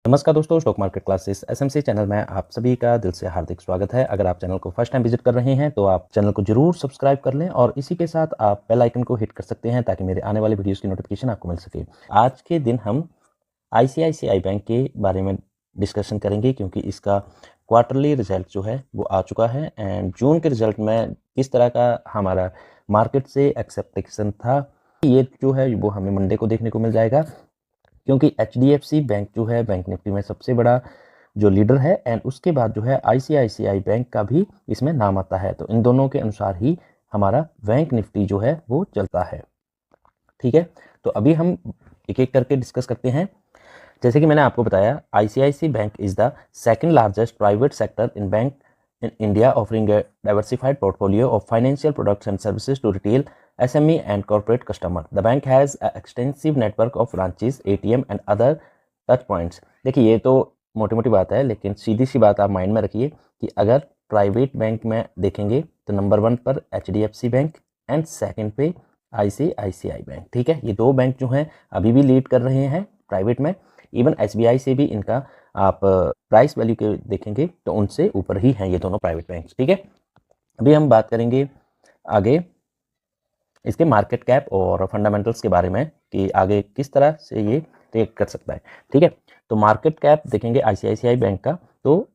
नमस्कार दोस्तों, stock market classes SMC channel में आप सभी का दिल से हार्दिक स्वागत है। अगर आप चैनल को फर्स्ट टाइम विजिट कर रहे हैं तो आप चैनल को जरूर सब्सक्राइब कर लें और इसी के साथ आप बेल आइकन को हिट कर सकते हैं ताकि मेरे आने वाले वीडियोस की नोटिफिकेशन आपको मिल सके। आज के दिन हम आईसीआईसीआई बैंक के बारे में डिस्कशन करेंगे क्योंकि इसका क्वार्टरली रिजल्ट जो है वो आ चुका है एंड जून के रिजल्ट में किस तरह का हमारा मार्केट से एक्सेप्टेशन था, ये जो है वो हमें मंडे को देखने को मिल जाएगा। क्योंकि एचडीएफसी बैंक जो है बैंक निफ्टी में सबसे बड़ा जो लीडर है एंड उसके बाद जो है आईसीआईसीआई बैंक का भी इसमें नाम आता है। तो इन दोनों के अनुसार ही हमारा बैंक निफ्टी जो है वो चलता है। ठीक है, तो अभी हम एक एक करके डिस्कस करते हैं। जैसे कि मैंने आपको बताया, ICICI bank is the second largest private sector in bank in India, offering a diversified portfolio of financial products and services to retail, SME and corporate customer. The bank has an extensive network of branches, ATM and other touch points. देखिए, ये तो मोटी मोटी बात है, लेकिन सीधी सी बात आप माइंड में रखिए कि अगर प्राइवेट बैंक में देखेंगे तो नंबर 1 पर एचडीएफसी बैंक एंड सेकंड पे आईसीआईसीआई बैंक। ठीक है, ये दो बैंक जो हैं अभी भी लीड कर रहे हैं प्राइवेट में। इवन एसबीआई से भी इनका आप प्राइस वैल्यू के देखेंगे तो उनसे ऊपर ही हैं ये दोनों प्राइवेट बैंक्स। ठीक है, अभी हम बात करेंगे आगे इसके मार्केट कैप और फंडामेंटल्स के बारे में कि आगे किस तरह से ये ट्रेड कर सकता है। ठीक है, तो मार्केट कैप देखेंगे आईसीआईसीआई बैंक का तो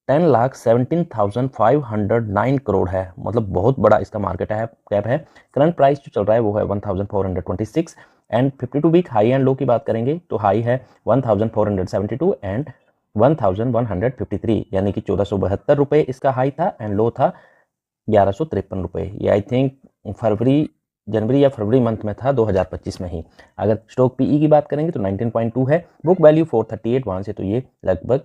10,17,509 करोड़ है, मतलब बहुत बड़ा इसका मार्केट कैप है। करंट प्राइस जो चल रहा है वो है 1426 and 52 week high and low की बात करेंगे तो हाई है 1472 एंड 1153, यानी कि 1472 रुपये इसका हाई था एंड लो था 1153 रुपये। ये आई थिंक जनवरी या फरवरी मंथ में था 2025 में ही। अगर स्टॉक पीई की बात करेंगे तो 19.2 है, बुक वैल्यू 438 वहाँ से, तो ये लगभग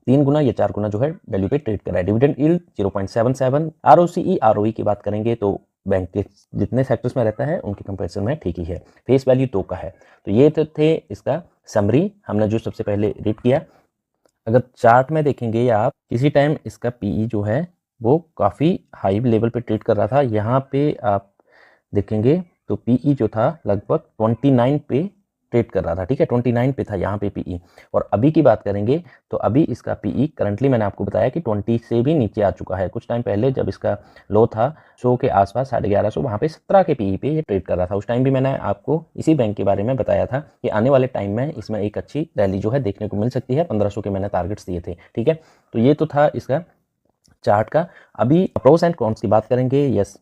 3 गुना या 4 गुना जो है वैल्यू पे ट्रेड कर रहा है। Dividend yield 0.77। आरओसीई आरओई की बात करेंगे तो बैंक के जितने सेक्टर्स में रहता है उनके कंपेरिजन में ठीक ही है। फेस वैल्यू 2 का है। तो ये तो थे इसका समरी हमने जो सबसे पहले रीड किया। अगर चार्ट में देखेंगे या आप किसी टाइम इसका पीई जो है वो काफ़ी हाई लेवल पे ट्रेड कर रहा था। यहाँ पे आप देखेंगे तो पीई जो था लगभग 29 पे ट्रेड कर रहा था। ठीक है, 29 पे था यहाँ पे पीई। और अभी की बात करेंगे तो अभी इसका पीई करंटली मैंने आपको बताया कि 20 से भी नीचे आ चुका है। कुछ टाइम पहले जब इसका लो था 100 के आसपास 1150, वहाँ पे 17 के पीई पे ये ट्रेड कर रहा था। उस टाइम भी मैंने आपको इसी बैंक के बारे में बताया था कि आने वाले टाइम में इसमें एक अच्छी रैली जो है देखने को मिल सकती है। 1500 के मैंने टारगेट्स दिए थे। ठीक है, तो ये तो था इसका चार्ट का। अभी प्रोस एंड कॉन्स की बात करेंगे। यस,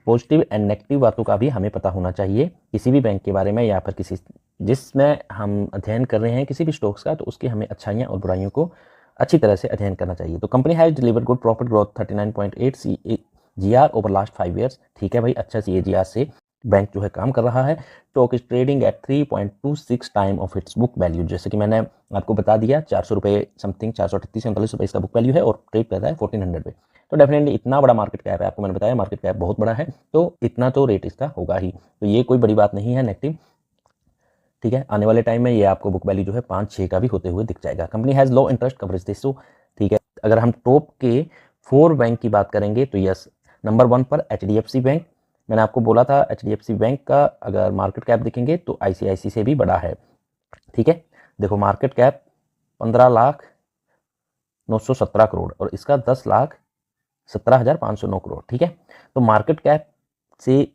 पॉजिटिव एंड नेगेटिव बातों का भी हमें पता होना चाहिए किसी भी बैंक के बारे में या फिर किसी जिसमें हम अध्ययन कर रहे हैं किसी भी स्टॉक्स का, तो उसकी हमें अच्छाइयाँ और बुराइयों को अच्छी तरह से अध्ययन करना चाहिए। तो company has delivered good profit growth 39.8 CAGR over last 5 years. ठीक है भाई, अच्छा CAGR से बैंक जो है काम कर रहा है। Stock is trading at 3.26 time of its book value. जैसे कि मैंने आपको बता दिया 400 रुपये समथिंग, 438-39 रुपये इसका बुक वैल्यू है और ट्रेड कर रहा है 1400 पे। तो डेफिनेटली इतना बड़ा मार्केट कैप है, आपको मैंने बताया मार्केट कैप बहुत बड़ा है, तो इतना तो रेट इसका होगा ही। तो ये कोई बड़ी बात नहीं है नेगेटिव। ठीक है, आने वाले टाइम में ये आपको बुक वैल्यू जो है 5-6 का भी होते हुए दिख जाएगा। Company has low interest coverage ratio. ठीक है, अगर हम टॉप के 4 बैंक की बात करेंगे तो यस, नंबर 1 पर एचडीएफसी बैंक। मैंने आपको बोला था एचडीएफसी बैंक का अगर मार्केट कैप देखेंगे तो आईसीआईसी से भी बड़ा है। ठीक है, देखो मार्केट कैप 15,917 करोड़ और इसका 10,17,509 करोड़। ठीक है, तो मार्केट कैप से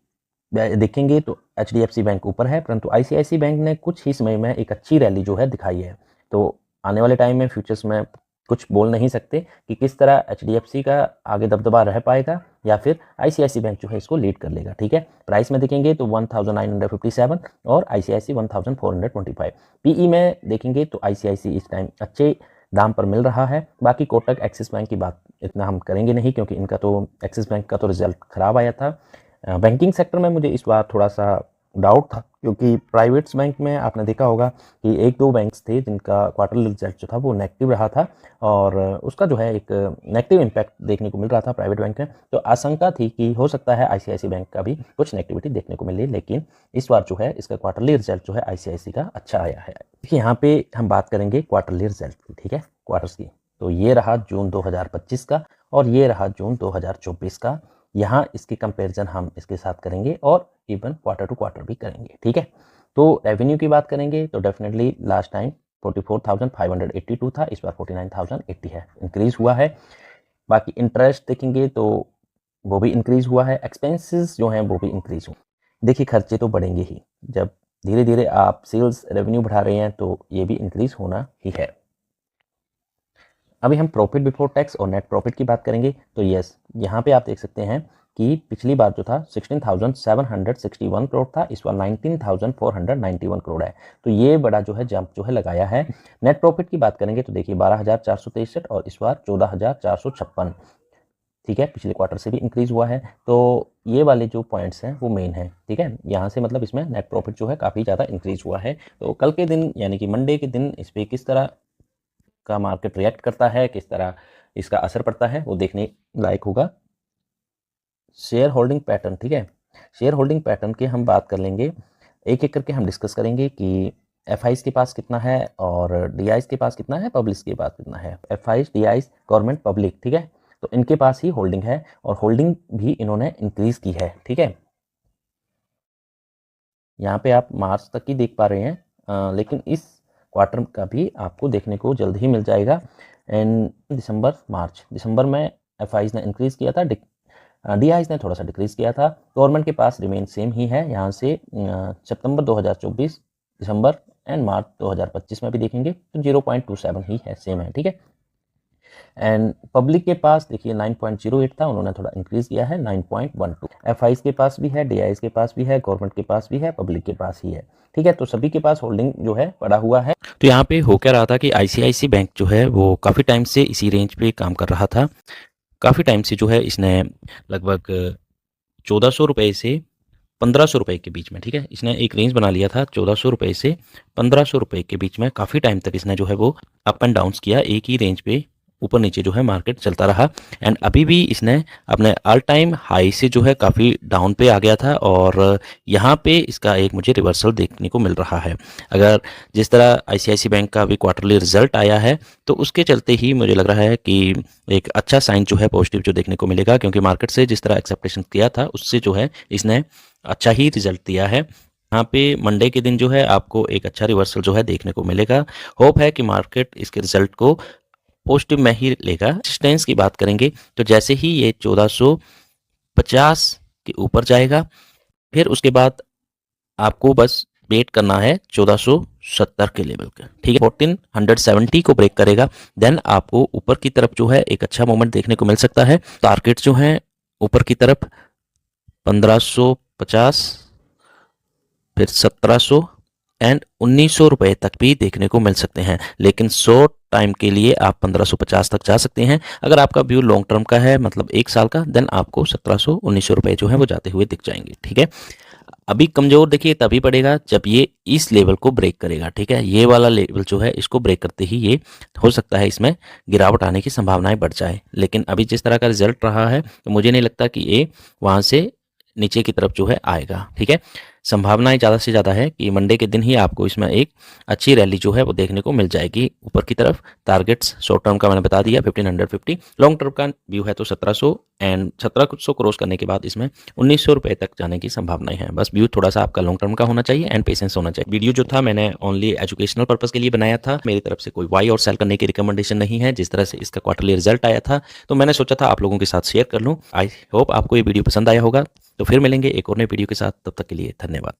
देखेंगे तो एचडीएफसी बैंक ऊपर है, परंतु आईसीआईसी बैंक ने कुछ ही समय में एक अच्छी रैली जो है दिखाई है। तो आने वाले टाइम में फ्यूचर्स में कुछ बोल नहीं सकते कि किस तरह एचडीएफसी का आगे दबदबा रह पाएगा या फिर आईसीआईसी बैंक जो है इसको लीड कर लेगा। ठीक है, प्राइस में देखेंगे तो 1957 और आईसीआईसी 1425। पीई में देखेंगे तो आईसीआईसी इस टाइम अच्छे दाम पर मिल रहा है। बाकी कोटक एक्सिस बैंक की बात इतना हम करेंगे नहीं क्योंकि इनका तो एक्सिस बैंक का तो रिजल्ट खराब आया था। बैंकिंग सेक्टर में मुझे इस बार थोड़ा सा डाउट था क्योंकि प्राइवेट्स बैंक में आपने देखा होगा कि 1-2 बैंक्स थे जिनका क्वार्टरली रिजल्ट जो था वो नेगेटिव रहा था और उसका जो है एक नेगेटिव इम्पैक्ट देखने को मिल रहा था प्राइवेट बैंक में। तो आशंका थी कि हो सकता है आईसीआईसी बैंक का भी कुछ नेगेटिविटी देखने को मिले, लेकिन इस बार जो है इसका क्वार्टरली रिजल्ट जो है आईसीआईसी का अच्छा आया है। देखिए, यहाँ पे हम बात करेंगे क्वार्टरली रिजल्ट की। ठीक है, क्वार्टर्स की। तो ये रहा जून 2025 का और ये रहा जून 2024 का। यहाँ इसकी कंपैरिजन हम इसके साथ करेंगे और इवन क्वार्टर टू क्वार्टर भी करेंगे। ठीक है, तो रेवेन्यू की बात करेंगे तो डेफिनेटली लास्ट टाइम 44,582 था, इस बार 49,080 है, इंक्रीज हुआ है। बाकी इंटरेस्ट देखेंगे तो वो भी इंक्रीज हुआ है, एक्सपेंसेस जो हैं वो भी इंक्रीज हुए। देखिए खर्चे तो बढ़ेंगे ही, जब धीरे धीरे आप सेल्स रेवेन्यू बढ़ा रहे हैं तो ये भी इंक्रीज होना ही है। अभी हम प्रॉफिट बिफोर टैक्स और नेट प्रॉफिट की बात करेंगे तो यस, यहाँ पे आप देख सकते हैं कि पिछली बार जो था 16,761 करोड़ था, इस बार 19,491 करोड़ है। तो ये बड़ा जो है जंप जो है लगाया है। नेट प्रॉफिट की बात करेंगे तो देखिए 12,463 और इस बार 14,456, ठीक है, पिछले क्वार्टर से भी इंक्रीज हुआ है। तो ये वाले जो पॉइंट्स हैं वो मेन है, ठीक है, यहाँ से मतलब इसमें नेट प्रॉफिट जो है काफ़ी ज़्यादा इंक्रीज हुआ है। तो कल के दिन यानी कि मंडे के दिन इस पर किस तरह का मार्केट रिएक्ट करता है, किस तरह इसका असर पड़ता है, वो देखने लायक होगा। शेयर होल्डिंग पैटर्न, ठीक है, शेयर होल्डिंग पैटर्न की हम बात कर लेंगे, एक एक करके हम डिस्कस करेंगे कि एफआईज के पास कितना है और डीआईज के पास कितना है, पब्लिक के पास कितना है। एफआईज, डीआईज, गवर्नमेंट, पब्लिक, ठीक है, तो इनके पास ही होल्डिंग है और होल्डिंग भी इन्होंने इंक्रीज की है, ठीक है। यहाँ पे आप मार्च तक ही देख पा रहे हैं, लेकिन इस क्वार्टर का भी आपको देखने को जल्द ही मिल जाएगा। एंड दिसंबर में एफआईज ने इंक्रीज किया था, डीआईज ने थोड़ा सा डिक्रीज किया था। गवर्नमेंट के पास रिमेन सेम ही है, यहाँ से सितंबर 2024, दिसंबर एंड मार्च 2025 में भी देखेंगे तो 0.27 ही है, सेम है, ठीक है। एंड पब्लिक के पास देखिए 9.08 था, उन्होंने थोड़ा इंक्रीज किया है 9.12। एफआईज के पास भी है, डीआईज के पास भी है, गवर्नमेंट के पास भी है, पब्लिक के पास ही है, ठीक है। तो सभी के पास होल्डिंग जो है पड़ा हुआ है। तो यहाँ पे हो क्या रहा था कि आईसीआईसी बैंक जो है वो काफ़ी टाइम से इसी रेंज पे काम कर रहा था। काफ़ी टाइम से जो है इसने लगभग 1400 रुपये से 1500 रुपये के बीच में, ठीक है, इसने एक रेंज बना लिया था 1400 रुपये से 1500 रुपये के बीच में। काफ़ी टाइम तक इसने जो है वो अप एंड डाउन्स किया, एक ही रेंज पे ऊपर नीचे जो है मार्केट चलता रहा। एंड अभी भी इसने अपने ऑल टाइम हाई से जो है काफ़ी डाउन पे आ गया था और यहाँ पे इसका एक मुझे रिवर्सल देखने को मिल रहा है। अगर जिस तरह आईसीआईसी बैंक का अभी क्वार्टरली रिजल्ट आया है तो उसके चलते ही मुझे लग रहा है कि एक अच्छा साइन जो है पॉजिटिव जो देखने को मिलेगा, क्योंकि मार्केट से जिस तरह एक्सेप्टेशन किया था उससे जो है इसने अच्छा ही रिजल्ट दिया है। यहाँ पे मंडे के दिन जो है आपको एक अच्छा रिवर्सल जो है देखने को मिलेगा। होप है कि मार्केट इसके रिजल्ट को पॉजिटिव में ही लेगा। रेजिस्टेंस की बात करेंगे तो जैसे ही ये 1450 के ऊपर जाएगा, फिर उसके बाद आपको बस वेट करना है 1470 के लेवल का, ठीक है। 1470 को ब्रेक करेगा, देन आपको ऊपर की तरफ जो है एक अच्छा मोमेंट देखने को मिल सकता है। टारगेट जो है ऊपर की तरफ 1550, फिर 1700 एंड 1900 रुपए तक भी देखने को मिल सकते हैं। लेकिन शॉर्ट टाइम के लिए आप 1550 तक जा सकते हैं। अगर आपका व्यू लॉन्ग टर्म का है, मतलब एक साल का, देन आपको 1700-1900 रुपए जो है वो जाते हुए दिख जाएंगे, ठीक है। अभी कमजोर देखिए तभी पड़ेगा जब ये इस लेवल को ब्रेक करेगा, ठीक है। ये वाला लेवल जो है इसको ब्रेक करते ही ये हो सकता है इसमें गिरावट आने की संभावनाएं बढ़ जाए। लेकिन अभी जिस तरह का रिजल्ट रहा है तो मुझे नहीं लगता कि ये वहां से नीचे की तरफ जो है आएगा, ठीक है। संभावनाएं ज़्यादा से ज़्यादा है कि मंडे के दिन ही आपको इसमें एक अच्छी रैली जो है वो देखने को मिल जाएगी ऊपर की तरफ। टारगेट्स शॉर्ट टर्म का मैंने बता दिया 1550, लॉन्ग टर्म का व्यू है तो 1700 एंड 1700 क्रॉस करने के बाद इसमें 1900 रुपये तक जाने की संभावनाएं हैं। बस व्यू थोड़ा सा आपका लॉन्ग टर्म का होना चाहिए एंड पेशेंस होना चाहिए। वीडियो जो था मैंने ओनली एजुकेशनल पर्पस के लिए बनाया था, मेरी तरफ से कोई बाई और सेल करने की रिकमेंडेशन नहीं है। जिस तरह से इसका क्वार्टरली रिजल्ट आया था तो मैंने सोचा था आप लोगों के साथ शेयर कर लूँ। आई होप आपको ये वीडियो पसंद आया होगा। तो फिर मिलेंगे एक और नए वीडियो के साथ, तब तक के लिए धन्यवाद।